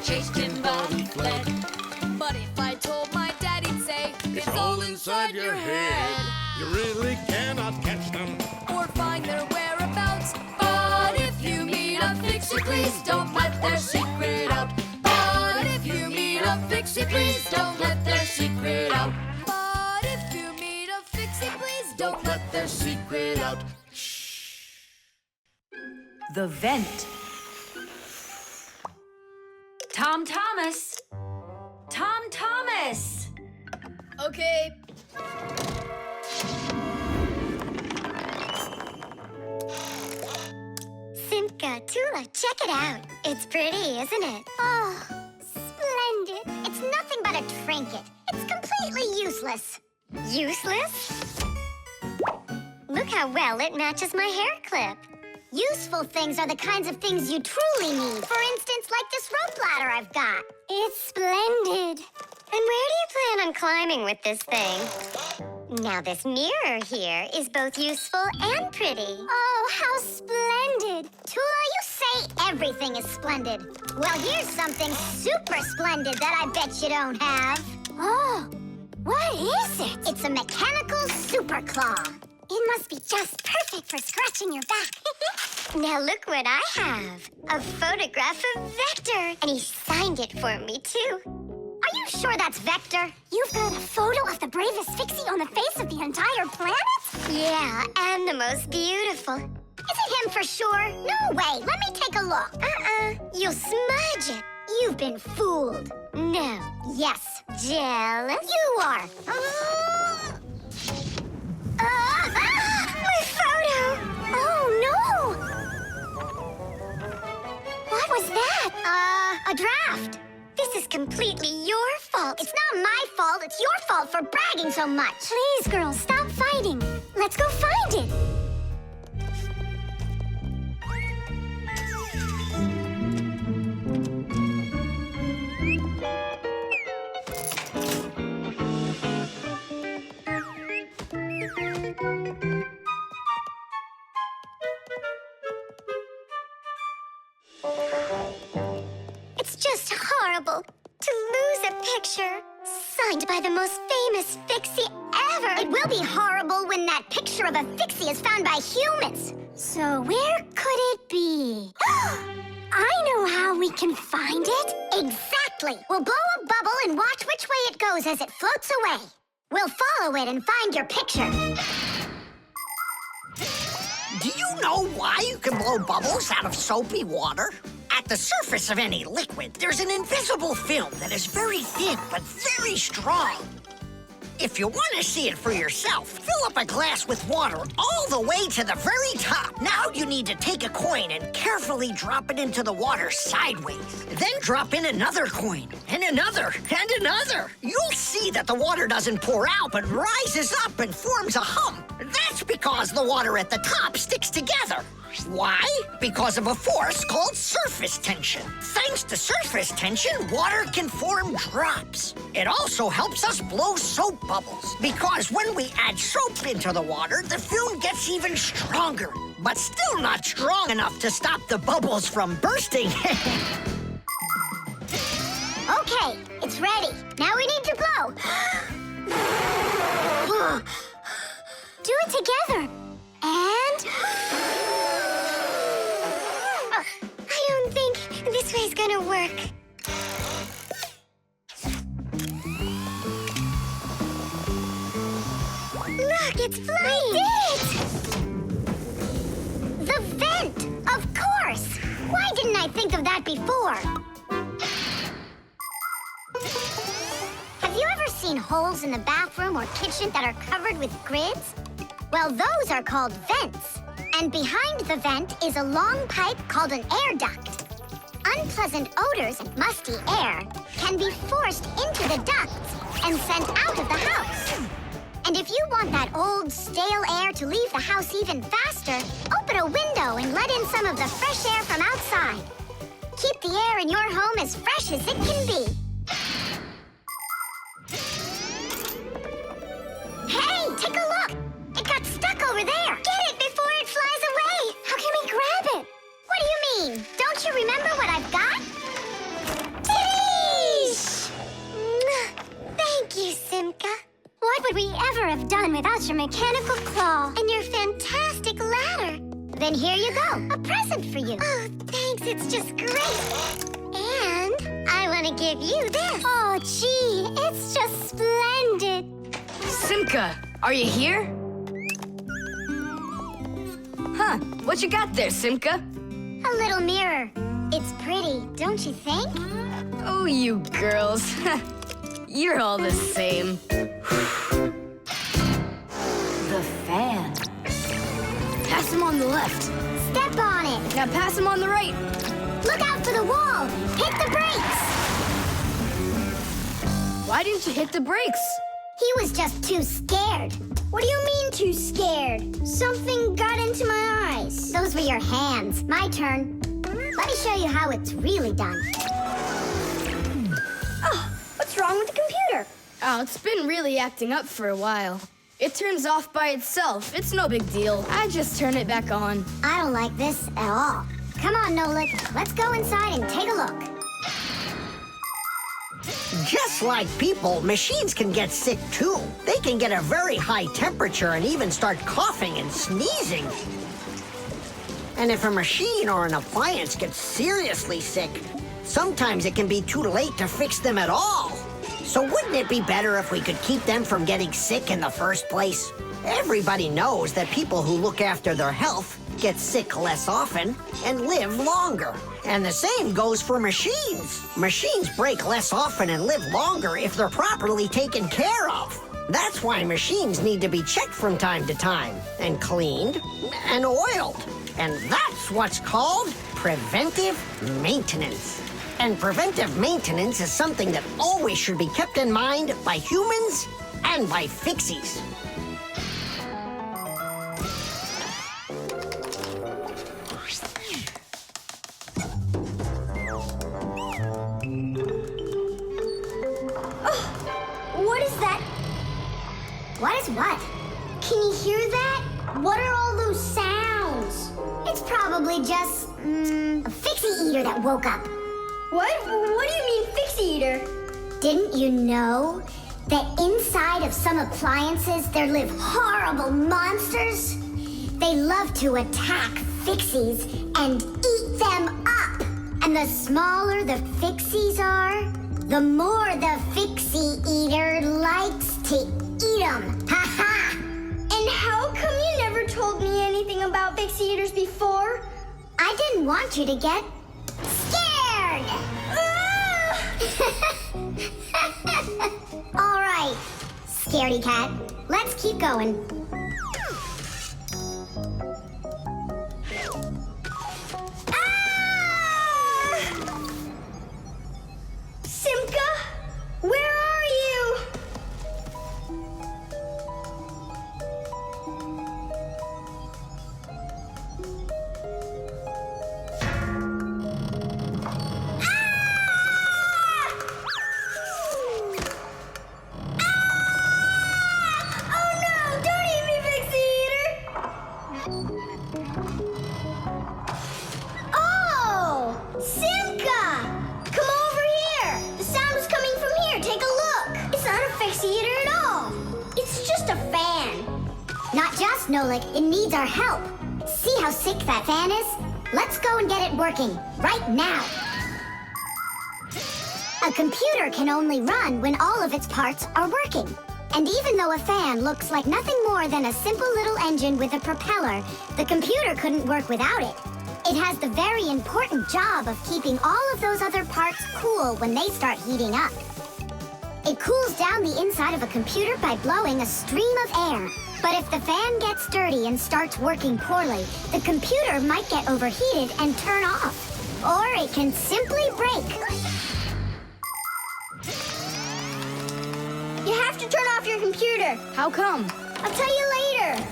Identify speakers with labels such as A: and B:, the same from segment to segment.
A: chased him, but he fled. But if I told my dad, he'd say, it's all inside your head.
B: You really cannot catch them
A: or find their whereabouts. But if you meet a Fixie, please don't let their secret out. But if you meet a Fixie, please don't let their secret out. But if you meet a Fixie, please don't let their secret out.
C: The vent. Tom Thomas. Tom Thomas.
A: Okay.
D: Simka, Tula, check it out. It's pretty, isn't it? Oh, splendid. It's nothing but a trinket. It's completely useless. Useless? Look how well it matches my hair clip. Useful things are the kinds of things you truly need. For instance, like this rope ladder I've got. It's splendid. And where do you plan on climbing with this thing? Now this mirror here is both useful and pretty. Oh, how splendid. Tula, you say everything is splendid. Well, here's something super splendid that I bet you don't have. Oh, what is it? It's a mechanical super claw. It must be just perfect for scratching your back. Now look what I have. A photograph of Vector. And he signed it for me, too. Are you sure that's Vector? You've got a photo of the bravest Fixie on the face of the entire planet? Yeah, and the most beautiful. Is it him for sure? No way. Let me take a look. You'll smudge it. You've been fooled. No. Yes. Jealous? You are. My photo! Oh, no! What was that? A draft. This is completely your fault. It's not my fault. It's your fault for bragging so much. Please, girls, stop fighting. Let's go find it. It's just horrible to lose a picture signed by the most famous Fixie ever. It will be horrible when that picture of a Fixie is found by humans. So where could it be? I know how we can find it. Exactly. We'll blow a bubble and watch which way it goes as it floats away. We'll follow it and find your picture.
E: Do you know why you can blow bubbles out of soapy water? At the surface of any liquid, there's an invisible film that is very thin but very strong. If you want to see it for yourself, fill up a glass with water all the way to the very top. Now you need to take a coin and carefully drop it into the water sideways. Then drop in another coin, and another, and another. You'll see that the water doesn't pour out, but rises up and forms a hump. That's because the water at the top sticks together. Why? Because of a force called surface tension. Thanks to surface tension, water can form drops. It also helps us blow soap bubbles, because when we add soap into the water, the film gets even stronger, but still not strong enough to stop the bubbles from bursting.
D: Okay, it's ready. Now we need to blow. Do it together. And... I don't think this way's gonna work. Look, it's flying! We did it! The vent! Of course! Why didn't I think of that before? Have you ever seen holes in the bathroom or kitchen that are covered with grids? Well, those are called vents. And behind the vent is a long pipe called an air duct. Unpleasant odors and musty air can be forced into the ducts and sent out of the house. And if you want that old, stale air to leave the house even faster, open a window and let in some of the fresh air from outside. Keep the air in your home as fresh as it can be. Hey, take a look! It got stuck over there! Get it before it flies away! How can we grab it? What do you mean? Don't you remember what I've got? Did without your mechanical claw and your fantastic ladder. Then here you go, a present for you. Oh, thanks, it's just great. And I want to give you this. Oh, gee, it's just splendid.
C: Simka, are you here? Huh, what you got there, Simka?
D: A little mirror. It's pretty, don't you think?
C: Oh, you girls. You're all the same. The fan. Pass him on the left.
D: Step on it.
C: Now pass him on the right.
D: Look out for the wall. Hit the brakes.
C: Why didn't you hit the brakes?
D: He was just too scared. What do you mean too scared? Something got into my eyes. Those were your hands. My turn. Let me show you how it's really done. Oh, what's wrong with the computer?
C: Oh, it's been really acting up for a while. It turns off by itself. It's no big deal. I just turn it back on.
D: I don't like this at all. Come on, Nolik. Let's go inside and take a look.
E: Just like people, machines can get sick too. They can get a very high temperature and even start coughing and sneezing. And if a machine or an appliance gets seriously sick, sometimes it can be too late to fix them at all. So wouldn't it be better if we could keep them from getting sick in the first place? Everybody knows that people who look after their health get sick less often and live longer. And the same goes for machines. Machines break less often and live longer if they're properly taken care of. That's why machines need to be checked from time to time and cleaned and oiled. And that's what's called preventive maintenance. And preventive maintenance is something that always should be kept in mind by humans and by Fixies.
D: What is that? What is what? Can you hear that? What are all those sounds? It's probably just, a Fixie eater that woke up.
F: What? What do you mean, Fixie eater?
D: Didn't you know that inside of some appliances there live horrible monsters? They love to attack Fixies and eat them up. And the smaller the Fixies are, the more the Fixie eater likes to eat them. Ha ha!
F: And how come you never told me anything about Fixie eaters before?
D: I didn't want you to get scared! All right, scaredy cat, let's keep going.
F: Simka, where are you? Oh no, don't eat me, Fixie eater! Oh, Simka! Come over here! The sound was coming from here. Take a look. It's not a Fixie eater at all. It's just a fan.
D: Not just, Nolik, it needs our help. See how sick that fan is? Let's go and get it working, right now. A computer can only run when all of its parts are working. And even though a fan looks like nothing more than a simple little engine with a propeller, the computer couldn't work without it. It has the very important job of keeping all of those other parts cool when they start heating up. It cools down the inside of a computer by blowing a stream of air. But if the fan gets dirty and starts working poorly, the computer might get overheated and turn off. Or it can simply break.
F: You have to turn off your computer.
C: How come?
F: I'll tell you later.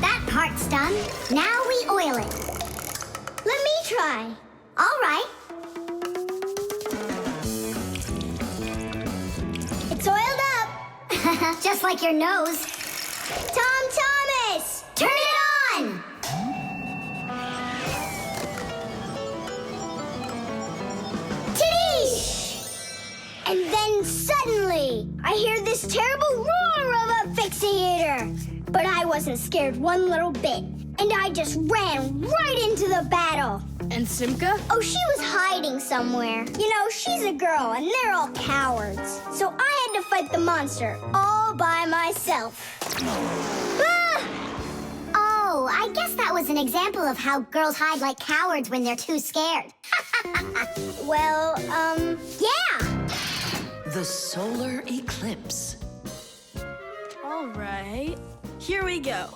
D: That part's done. Now we oil it.
F: Let me try.
D: All right.
F: It's oiled up.
D: Just like your nose.
F: Tom Thomas!
D: Turn it on!
F: scary. I hear this terrible roar of a Fixie-eater. But I wasn't scared one little bit. And I just ran right into the battle.
C: And Simka?
F: Oh, she was hiding somewhere. You know, she's a girl and they're all cowards. So I had to fight the monster all by myself. Ah!
D: Oh, I guess that was an example of how girls hide like cowards when they're too scared.
F: Well, yeah.
G: The solar eclipse.
H: All right, here we go.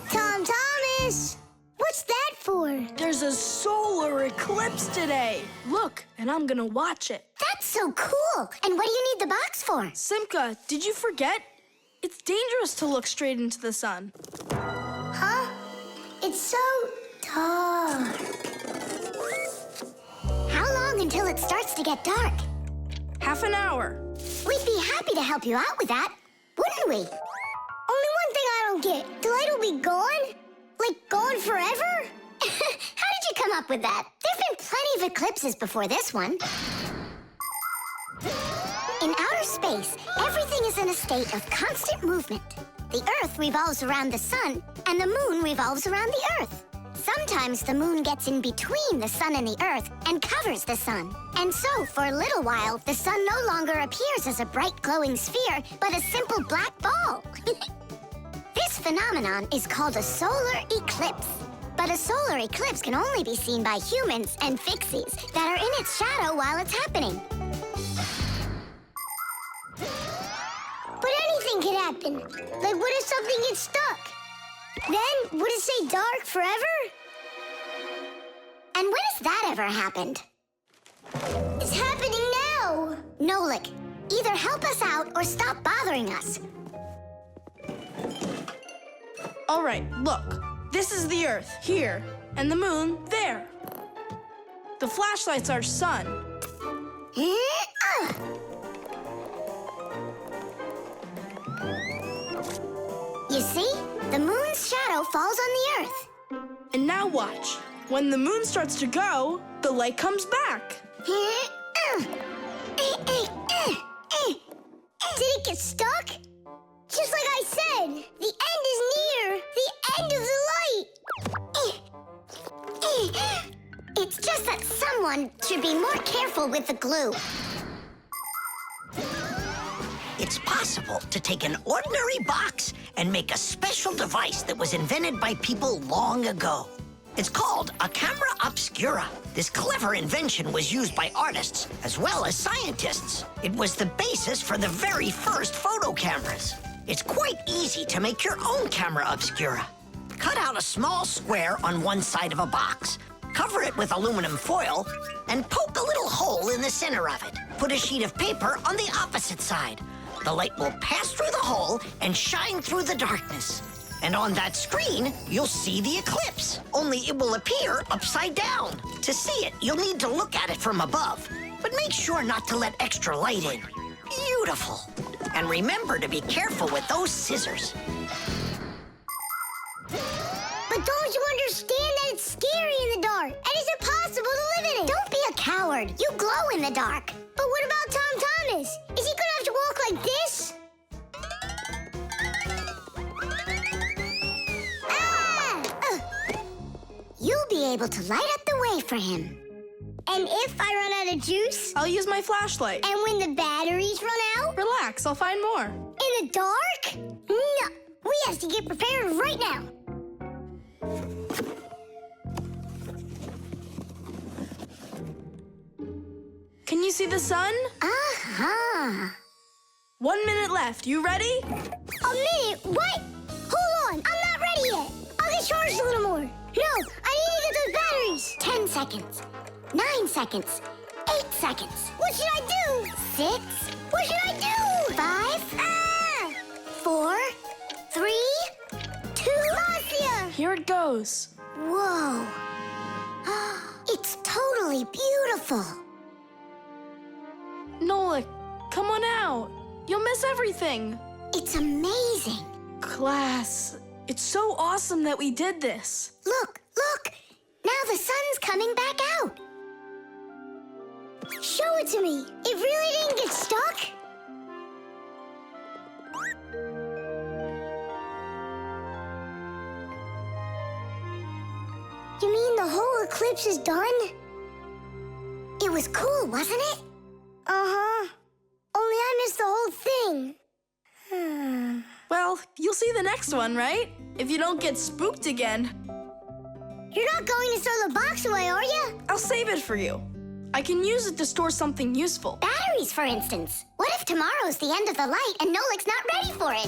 F: Tom Thomas, what's that for?
H: There's a solar eclipse today. Look, and I'm gonna watch it.
D: That's so cool. And what do you need the box for?
H: Simka, did you forget? It's dangerous to look straight into the sun.
F: Huh? It's so dark.
D: How long until it starts to get dark?
H: Half an hour.
D: We'd be happy to help you out with that, wouldn't we?
F: Only one thing I don't get. The light will be gone? Like gone forever?
D: How did you come up with that? There've been plenty of eclipses before this one. In outer space, everything is in a state of constant movement. The Earth revolves around the sun, and the moon revolves around the Earth. Sometimes the moon gets in between the sun and the Earth and covers the sun. And so, for a little while, the sun no longer appears as a bright glowing sphere, but a simple black ball. This phenomenon is called a solar eclipse. But a solar eclipse can only be seen by humans and Fixies that are in its shadow while it's happening.
F: But anything could happen. Like, what if something gets stuck? Then, would it stay dark forever?
D: And when has that ever happened?
F: It's happening now.
D: Nolik, either help us out or stop bothering us.
H: All right, look. This is the Earth, here, and the moon, there. The flashlight's our sun.
D: You see? The moon's shadow falls on the Earth.
H: And now watch. When the moon starts to go, the light comes back.
F: Did it get stuck? Just like I said, the end is near. The end of the light.
D: It's just that someone should be more careful with the glue.
E: It's possible to take an ordinary box and make a special device that was invented by people long ago. It's called a camera obscura. This clever invention was used by artists as well as scientists. It was the basis for the very first photo cameras. It's quite easy to make your own camera obscura. Cut out a small square on one side of a box, cover it with aluminum foil, and poke a little hole in the center of it. Put a sheet of paper on the opposite side. The light will pass through the hole and shine through the darkness. And on that screen, you'll see the eclipse, only it will appear upside down. To see it, you'll need to look at it from above, but make sure not to let extra light in. Beautiful. And remember to be careful with those scissors.
F: But don't you understand that it's scary in the dark? And it's impossible to live in it?
D: Don't be a coward. You glow in the dark.
F: But what about Tom Thomas? Is he gonna have to walk like this?
D: You'll be able to light up the way for him.
F: And if I run out of juice?
H: I'll use my flashlight.
F: And when the batteries run out?
H: Relax, I'll find more.
F: In the dark? No, we have to get prepared right now.
H: Can you see the sun?
D: Uh-huh.
H: 1 minute left. You ready?
F: A minute? What? Hold on, I'm not ready yet. I'll get charged a little more. No, I need to get those batteries.
D: 10 seconds. 9 seconds. 8 seconds.
F: What should I do?
D: 6.
F: What should I do?
D: 5. 4. 3. 2.
F: Marcia!
H: Here it goes.
D: Whoa. It's totally beautiful.
H: Nolik, come on out. You'll miss everything.
D: It's amazing.
H: Class, it's so awesome that we did this.
D: Look, look. Now the sun's coming back out.
F: Show it to me. It really didn't get stuck? You mean the whole eclipse is done? It was cool, wasn't it? Uh-huh. Only I missed the whole thing.
H: Well, you'll see the next one, right? If you don't get spooked again.
F: You're not going to throw the box away, are you?
H: I'll save it for you. I can use it to store something useful.
F: Batteries, for instance. What if tomorrow's the end of the light and Nolik's not ready for it?